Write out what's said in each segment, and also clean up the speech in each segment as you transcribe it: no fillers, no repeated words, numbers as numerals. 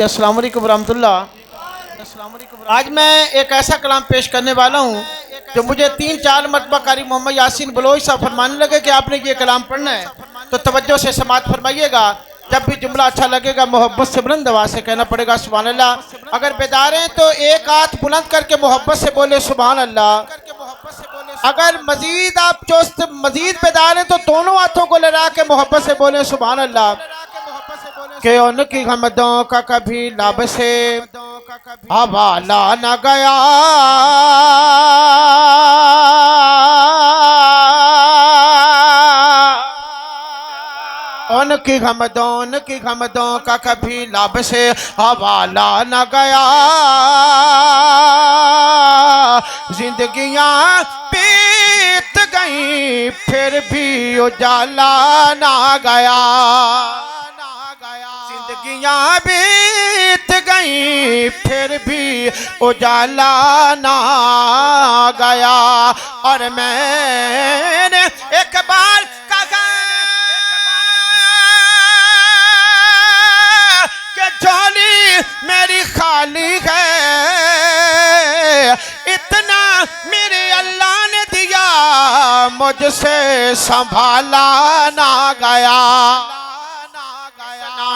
जी अस्सलाम वालेकुम रहमतुल्लाह। आज मैं एक ऐसा कलाम पेश करने वाला हूँ जो मुझे 3-4 मरतबा कारी मोहम्मद यासीन बलोच साहब फरमाने लगे कि आपने ये कलाम पढ़ना है, तो तवज्जो से समात फरमाइएगा। जब भी जुमला अच्छा लगेगा मोहब्बत से बुलंद आवाज़ से कहना पड़ेगा सुभान अल्लाह। अगर बेदार हैं तो एक हाथ बुलंद करके मोहब्बत से बोले सुभान अल्लाह। अगर मजीद आप चुस्त मजीद बेदार हैं तो दोनों हाथों को लड़ा के मोहब्बत से बोले सुभान अल्लाह। के उनकी हमदों का कभी लब से हवाला न गया, उनकी हमदों का कभी लब से हवाला न गया। जिंदगियां बीत गई फिर भी उजाला ना गया, जिंदगियां बीत गई फिर भी उजाला ना गया। और मैंने एक बार कहा कि झोली मेरी खाली है, इतना मेरे अल्लाह ने दिया मुझसे संभाला ना गया।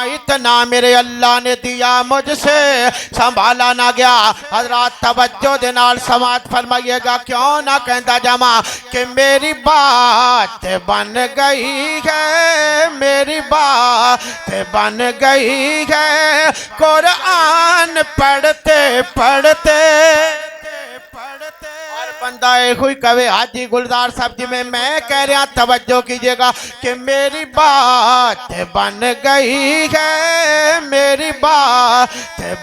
इतना मेरे अल्लाह ने दिया मुझसे संभाला ना गया। हजरात तवज्जो दे नाल समात फरमाइएगा। क्यों ना कहता जमा कि मेरी बात बन गई है, मेरी बात बन गई है। कुरान पढ़ते पढ़ते बंदा हुई कवे हाजी गुलजार साहब जी में मैं कह रहा तवज्जो कीजिएगा कि मेरी बात बन गई है, मेरी बात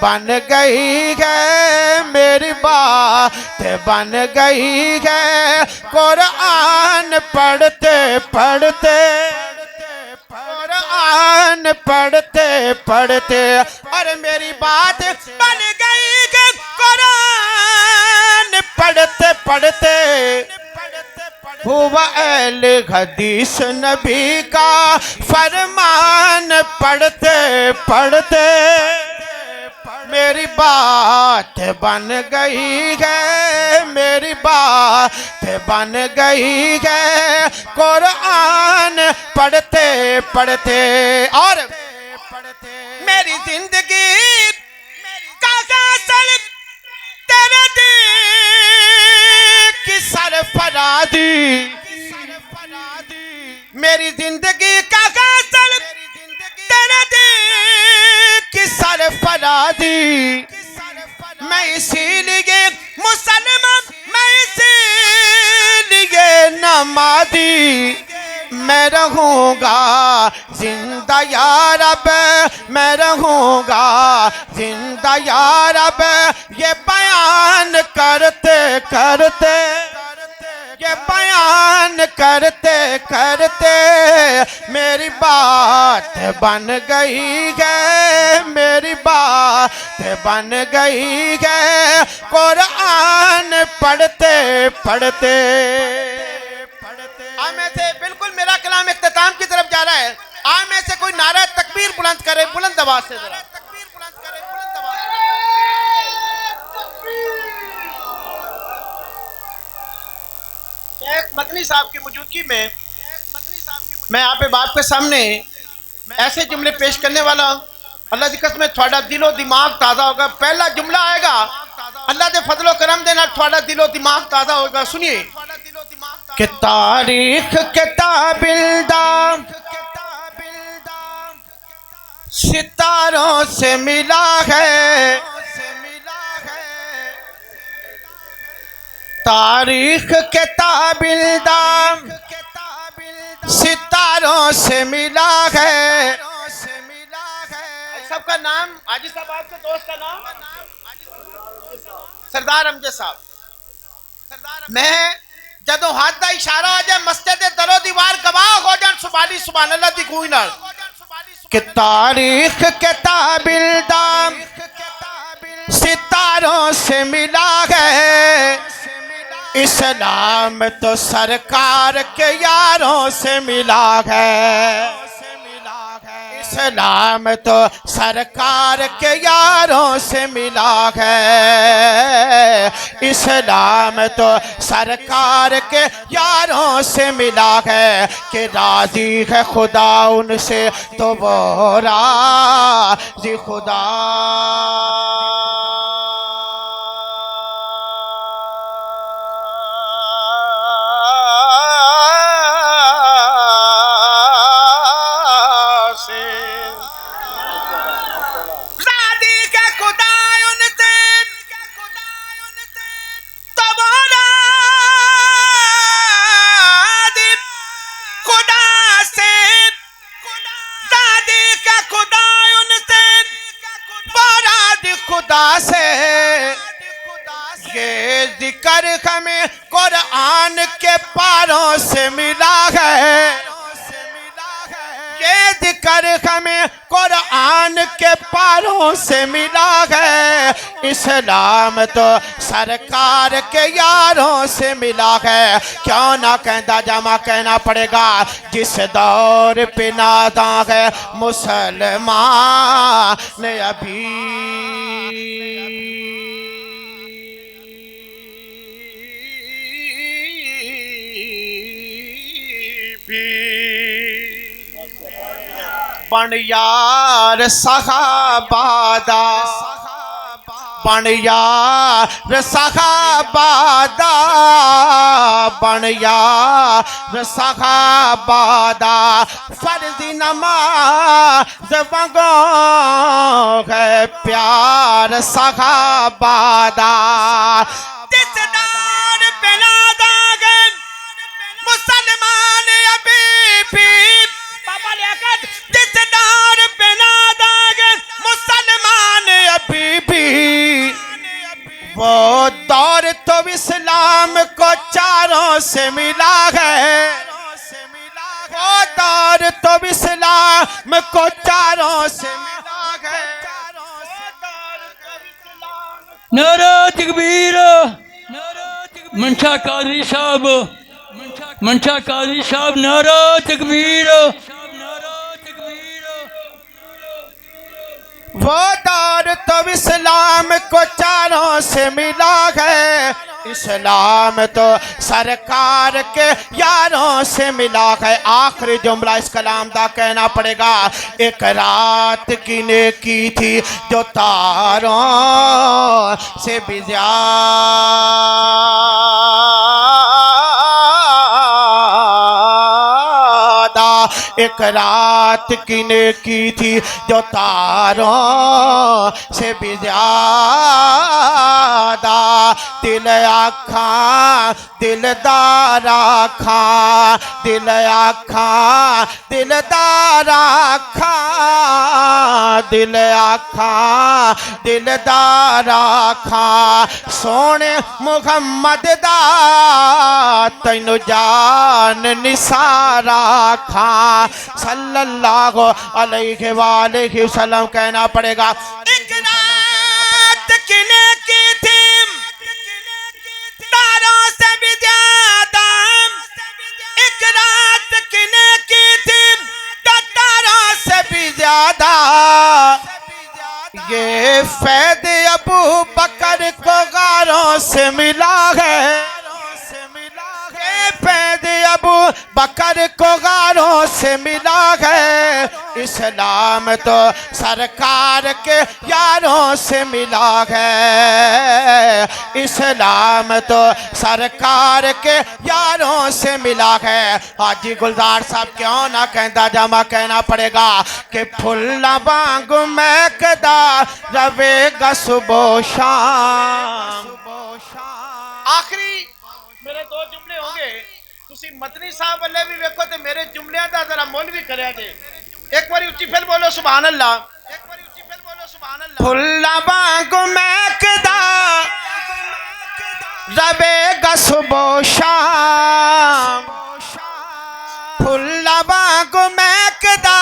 बन गई है, मेरी बात बन गई है। कुरान पढ़ते पढ़ते कुरान पढ़ते पढ़ते और मेरी बात बन गई है। कुरान पढ़ते पढ़ते हुआ अहले हदीस नबी का फरमान पढ़ते पढ़ते मेरी बात बन गई है, मेरी बात बन गई है। कुरान पढ़ते पढ़ते और मेरी जिंदगी का कासल तेरे दिल की सरफरादी, मेरी जिंदगी का कासल तेरे दिल की सरफरादी। मैं इसीलिए मुसलमान, मैं इसीलिए नमाज़ी। मैं रहूँगा जिंदा या रब, मैं रहूँगा जिंदा या रब। ये बयान करते करते, ये बयान करते करते मेरी बात बन गई है, मेरी बात बन गई है। कुरान पढ़ते पढ़ते आज में से बिल्कुल मेरा कलाम इख्तिताम की तरफ जा रहा है। आज में से कोई नारा तकबीर बुलंद करे, बुलंद आवाज से जरा तकबीर बुलंद करे, बुलंद आवाज से। शेख मदनी साहब की मौजूदगी में मैं यहाँ पे बाप के सामने ऐसे जुमले पेश करने वाला हूँ। अल्लाह की कसम थोड़ा दिलो दिमाग ताज़ा होगा। पहला जुमला आएगा अल्लाह के फजलो करम दे नाल थोड़ा दिलो दिमाग ताज़ा होगा। सुनिए कि तारीख किताबिल्दा सितारों से मिला है, तारीख किताबिल्दा सितारों से मिला है। सबका नाम हाजी साहब, आपके दोस्त का नाम सरदार अमजद साहब। मैं जदों हाथ का इशारा आ जाए मस्जिद दरो दीवार गवाह हो जान सुभानी सुभान अल्लाह दी कोई ना कि तारीख किताबिल्दा सितारों से मिला है। इस्लाम तो सरकार के यारों से मिला है। इस्लाम तो सरकार के यारों से मिला है, इस्लाम तो सरकार के यारों से मिला है कि राजी है खुदा उनसे तो वो राजी खुदा। खुदा से ये जिक्र हमें कुरान के पारों से मिला है, ये जिक्र हमें कुरान के पारों से मिला है। इस्लाम तो सरकार के यारों से मिला है, क्यों ना कहता जमा कहना पड़ेगा। जिस दौर पे नादा है मुसलमान अभी बन यार सहाबादा, बन यार सहाबादा, बन यार सहाबादा। फर्जी नमाज वगो है प्यार सहाबादा। मुसलमान अभी भी मुसलमान अभी भी वो दौर तो इस्लाम को चारों से मिला है, वो दौर तो इस्लाम को चारों से मिला है। नारा तकबीर, मंशा कादरी साहब, मंशा कादरी साहब, नारा तकबीर। वो दौर तो इस्लाम को चारों से मिला है, इस्लाम तो सरकार के यारों से मिला है। आखिरी जुमला इस कलाम दा कहना पड़ेगा। एक रात की नेकी थी जो तारों से भी एक रात की नेकी थी जो तारों से भी ज्यादा। दिल आखा दिलदार आखा, दिल आखा दिलदार आखा, दिल आखा दिलदार आखा। सोने मुहम्मद दा तैनू जान निसारा खा सल्लल्लाहु अलैहि वालेहि वसल्लम कहना पड़ेगा। एक रात की नेकी थी तारों से भी ज्यादा, एक रात की नेकी थी तारों से भी ज्यादा। ये फैद अबू बकर को गारों से मिला है, फैद अबू बकर को गारों से मिला है। इस्लाम तो सरकार के यारों से मिला है, इस्लाम तो सरकार के यारों से मिला है। हाजी गुलजार साहब क्यों ना कहता जमा कहना पड़ेगा कि फुल्ला बांग महकदा रवेगा सुबह शाम। आखिरी मेरे दो जुमले होंगे, तुसी मदनी साहब वाले भी देखो तो मेरे जुमलियां दा जरा मुल भी करिया जे। एक बारी उच्ची फिर बोलो सुभान अल्लाह, एक बारी उच्ची फिर बोलो सुभान अल्लाह। फुल्ला बांग महकदा रवेगा सुबह शाम, फुल्ला बांग महकदा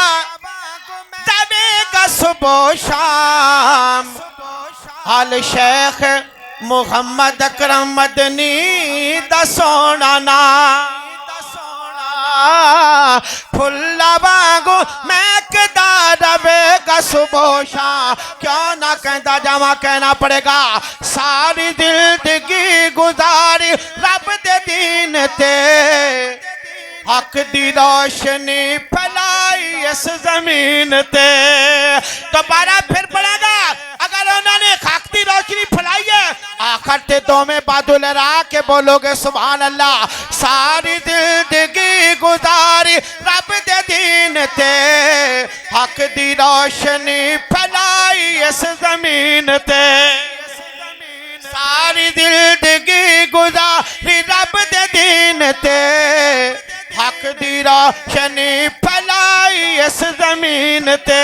रवेगा सुबह शाम। हाल शेख मुहम्मद अकरम मदनी दा सोना ना फुल्ला वांगू महकदा रहेगा सुबह शाम क्यों ना कहता जावा कहना पड़ेगा सारी जिंदगी गुजारी रब दे दीन ते हक दी रोशनी फैलाई इस जमीन ते दोबारा फिर पड़ेगा अगर उन्होंने हक दी रोशनी फैलाई है आखिर ते दो में बादल रा के बोलोगे सुभान अल्लाह सारी जिंदगी गुजारी रब दे दीन ते हक दी रोशनी फैलाई इस जमीन ते सारी जिंदगी गुजारी रब दे दीन ते हक दी रोशनी फैलाई इस जमीन ते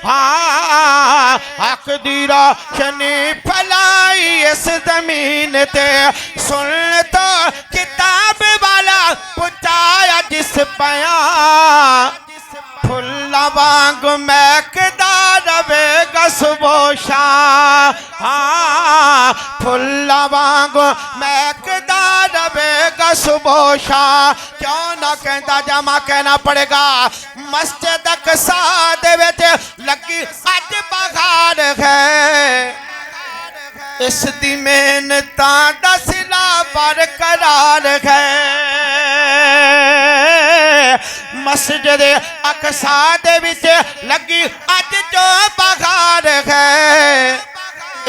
हाँ हक दी रोशनी फैलाई इस जमीन ते सुन तो किताब वाला पुचाया जिस बयां फुल्ला वांग महकदा रहेगा सुबह शाम हाँ फुल्ला वांग महकदा रहेगा सुबह शाम क्यों ना कहता जामा कहना पड़ेगा मस्जिद अक़सा दे विच लगी अज बहार है इस दी मेहनतां दा सिला बरकरार है मस्जिद अक़सा दे विच लगी अज जो बहार है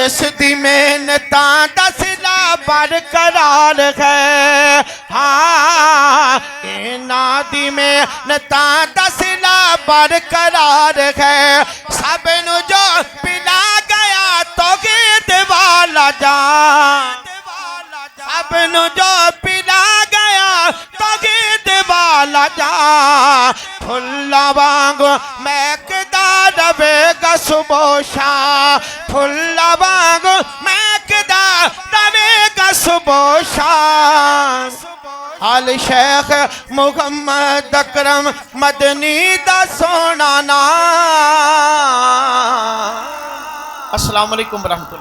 इस दी मेहनतां दा सिला बरकरार है हाँ इन्हां दी मेहनतां दा सिला बरकरार है सब नूं जो पिला गया तो गीत वाला जान सब नूं जो पिला गया तो गीत वाला जान फुल्ला वांग महकदा रहेगा सुबह शाम फुल्ला वांग महकदा रहेगा सुबह शाम आल शेख मुहम्मद अकरम मदनी दा सोना नाम। अस्सलाम वालेकुम रहमतुल्लाह।